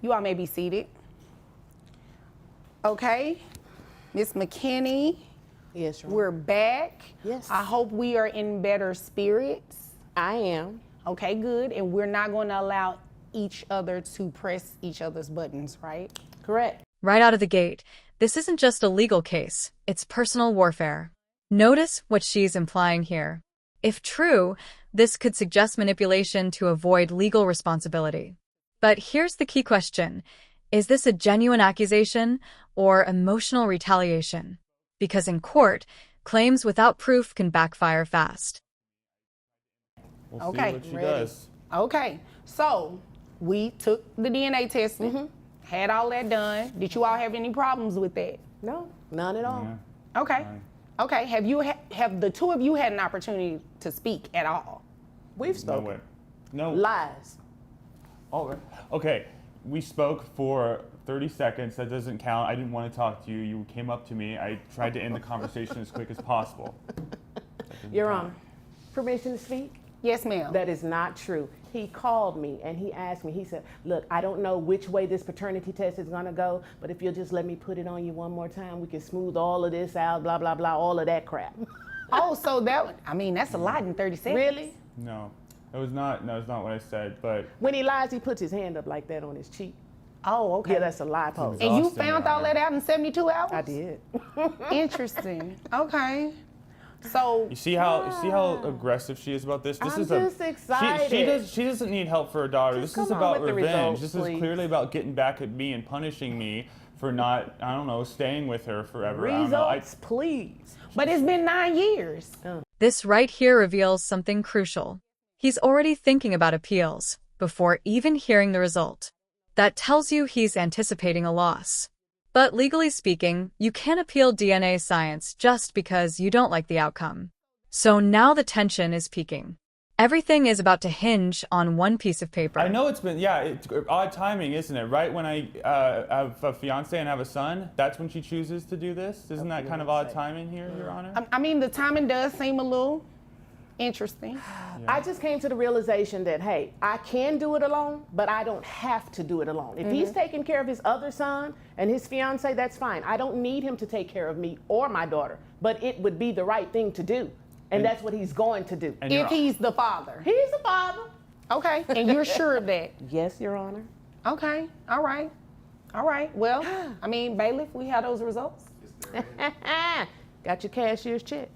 You all may be seated. Okay, Miss McKinney. Yes, Your We're back. Yes. I hope we are in better spirits. I am. Okay, good. And we're not going to allow each other to press each other's buttons, right? Correct. Right out of the gate, this isn't just a legal case, it's personal warfare. Notice what she's implying here. If true, this could suggest manipulation to avoid legal responsibility. But here's the key question. Is this a genuine accusation or emotional retaliation? Because in court, claims without proof can backfire fast. We'll Okay, see what she ready. does. Okay, so we took the DNA testing, had all that done. Did you all have any problems with that? No, none at all. Yeah. Okay. Fine. Okay, have the two of you had an opportunity to speak at all? We've No spoken. way. No. Lies. All right. Okay. We spoke for 30 seconds. That doesn't count. I didn't want to talk to you. You came up to me. I tried to end the conversation as quick as possible. Your Honor, permission to speak? Yes, ma'am. That is not true. He called me and he asked me, he said, look, I don't know which way this paternity test is gonna go, but if you'll just let me put it on you one more time, we can smooth all of this out, blah, blah, blah, all of that crap. Oh, so that's a lot in 30 seconds. Really? No. That was not what I said, but When he lies, he puts his hand up like that on his cheek. Oh, okay. Yeah, that's a lie pose. And you Exhausting, found Your all that Honor. out in 72 hours? I did. Interesting. Okay. So, you see how aggressive she is about this? This I'm is just excited. She doesn't need help for her daughter. Just This is come on about with the revenge. results, This please. is clearly about getting back at me and punishing me for not, I don't know, staying with her forever. I don't know. Results, please. but it's been 9 years. This right here reveals something crucial. He's already thinking about appeals before even hearing the result. That tells you he's anticipating a loss. But legally speaking, you can't appeal DNA science just because you don't like the outcome. So now the tension is peaking. Everything is about to hinge on one piece of paper. I know it's been, it's odd timing, isn't it? Right when I have a fiance and have a son, that's when she chooses to do this? Isn't that kind of odd timing here, Your Honor? I mean, the timing does seem a little interesting. I just came to the realization that, hey, I can do it alone, but I don't have to do it alone. If he's taking care of his other son and his fiance, that's fine. I don't need him to take care of me or my daughter, but it would be the right thing to do. And that's what he's going to do. And If he's the father. He's the father. Okay, and you're sure of that? Yes, Your Honor. Okay, all right. All right, well, I mean, bailiff, we have those results. Got your cashier's check.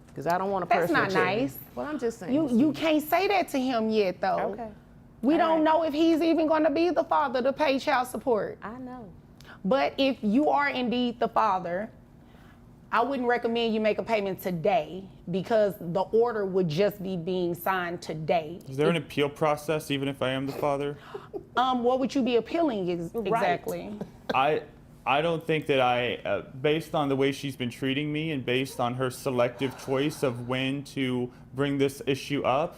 Because I don't want a That's personal not check. nice. Well, I'm just saying. You can't say that to him yet, though. Okay. We All don't right. know if he's even going to be the father to pay child support. I know. But if you are indeed the father, I wouldn't recommend you make a payment today because the order would just be being signed today. Is there an appeal process even if I am the father? What would you be appealing exactly? I don't think that based on the way she's been treating me and based on her selective choice of when to bring this issue up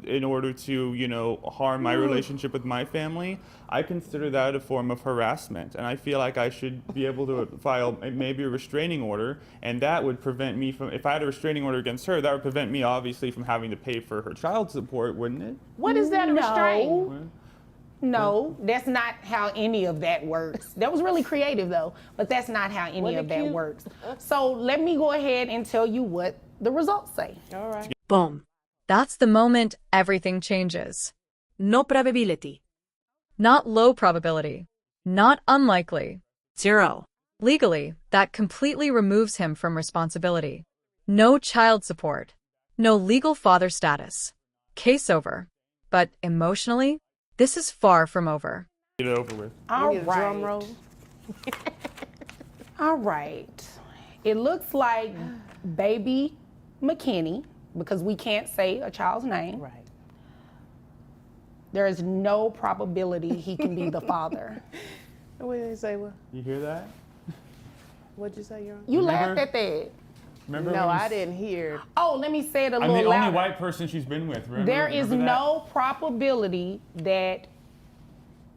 in order to, harm my relationship with my family, I consider that a form of harassment. And I feel like I should be able to file maybe a restraining order, and that would prevent me from, if I had a restraining order against her, that would prevent me obviously from having to pay for her child support, wouldn't it? What is that, a restraint? No, that's not how any of that works. That was really creative though, but that's not how any Wasn't of it that cute? works. So let me go ahead and tell you what the results say. All right. Boom. That's the moment everything changes. No probability. Not low probability. Not unlikely. 0. Legally, that completely removes him from responsibility. No child support. No legal father status. Case over. But emotionally, this is far from over. Get it over with. All Need a drum right. roll. All right. It looks like baby McKinney, because we can't say a child's name. Right. There is no probability he can be the father. What did they say? What? You hear that? What'd you say, Your Honor? You Remember? laughed at that. Remember No, when you I didn't hear. Oh, let me say it a I'm little the only louder. white person she's been with. Remember? There is Remember that? no probability that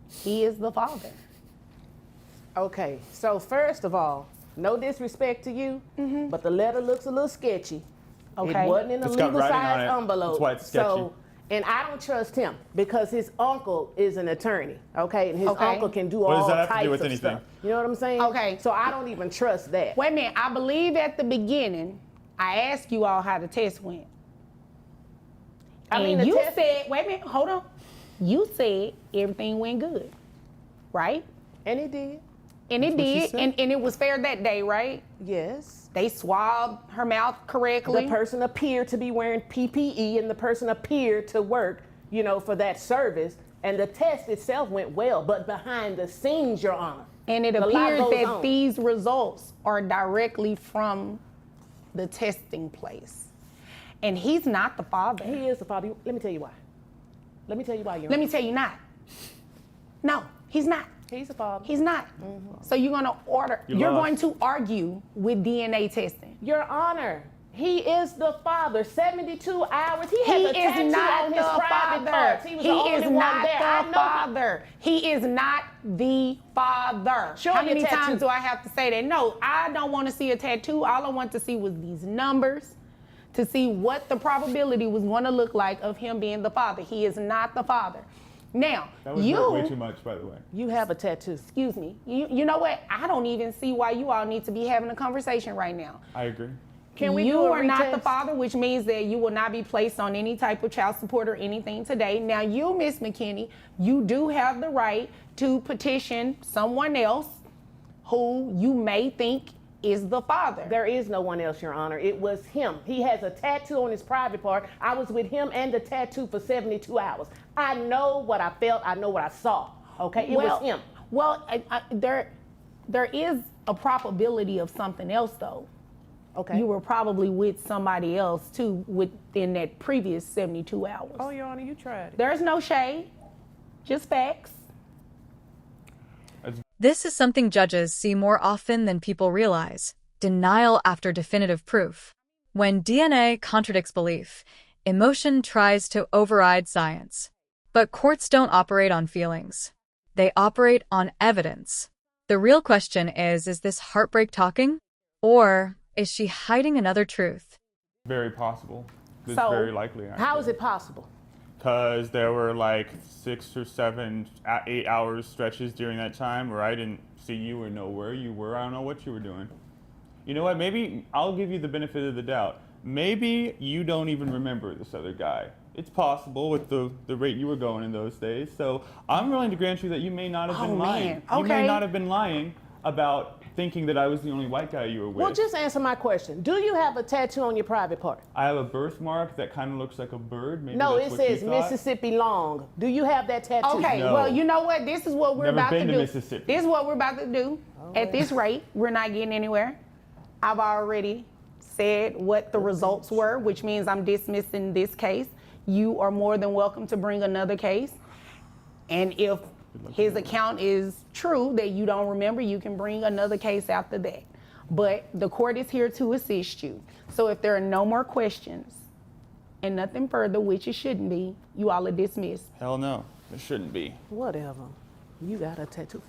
he is the father. Okay, so first of all, no disrespect to you, but the letter looks a little sketchy. Okay. It wasn't in a It's got legal writing size on it. envelope. That's why it's So And I don't trust him because his uncle is an attorney, okay? And his Okay. uncle can do What does all that have to types do with of anything? stuff. You know what I'm saying? Okay. So I don't even trust that. Wait a minute. I believe at the beginning, I asked you all how the test went. I mean, And the you test- said, wait a minute, hold on. You said everything went good, right? And it did. And it That's what she did, said. and it was fair that day, right? Yes. They swabbed her mouth correctly. The person appeared to be wearing PPE and the person appeared to work, you know, for that service. And the test itself went well, but behind the scenes, Your Honor. And it a lot appears goes that on. these results are directly from the testing place. And he's not the father. He is the father. Let me tell you why. Let me tell you why, Your Let Honor. me tell you not. No, he's not. He's the father. He's not. So you're gonna you're lost. going to argue with DNA testing. Your Honor, he is the father. 72 hours. He has He a tattoo is not on the his private father. parts. He was the only is one not there. I the know father. He is not the father. Show How me a many tattoo. times do I have to say that? No, I don't want to see a tattoo. All I want to see was these numbers to see what the probability was going to look like of him being the father. He is not the father. Now, That was you way too much, by the way. You have a tattoo. excuse me. You know what? I don't even see why you all need to be having a conversation right now. I agree. Can we you do a are not the retest? father, which means that you will not be placed on any type of child support or anything today. Now, you, Miss McKinney, you do have the right to petition someone else who you may think is the father. There is no one else, Your Honor. It was him. He has a tattoo on his private part. I was with him and the tattoo for 72 hours. I know what I felt. I know what I saw. Okay, it was him. Well, there is a probability of something else, though. Okay. You were probably with somebody else, too, within that previous 72 hours. Oh, Your Honor, you tried it. There's no shade, just facts. This is something judges see more often than people realize: denial after definitive proof. When DNA contradicts belief, emotion tries to override science. But courts don't operate on feelings. They operate on evidence. The real question is this heartbreak talking? Or is she hiding another truth? Very possible. It's So, very likely. How is it possible? Because there were like 6 or 7, 8 hours stretches during that time where I didn't see you or know where you were. I don't know what you were doing. You know what? Maybe I'll give you the benefit of the doubt. Maybe you don't even remember this other guy. It's possible with the rate you were going in those days. So I'm willing to grant you that you may not have been Oh, lying. man. You may Okay. not have been lying about thinking that I was the only white guy you were with. Well, just answer my question. Do you have a tattoo on your private part? I have a birthmark that kind of looks like a bird. Maybe No, that's it what you says thought. Mississippi long. Do you have that tattoo? Okay, No. well, you know what? This is what we're Never about to been do. to Mississippi. This is what we're about to do. At this rate, we're not getting anywhere. I've already said what the results were, which means I'm dismissing this case. You are more than welcome to bring another case. And if his account is true that you don't remember, you can bring another case after that. But the court is here to assist you. So if there are no more questions and nothing further, which it shouldn't be, you all are dismissed. Hell no, it shouldn't be. Whatever. You got a tattoo.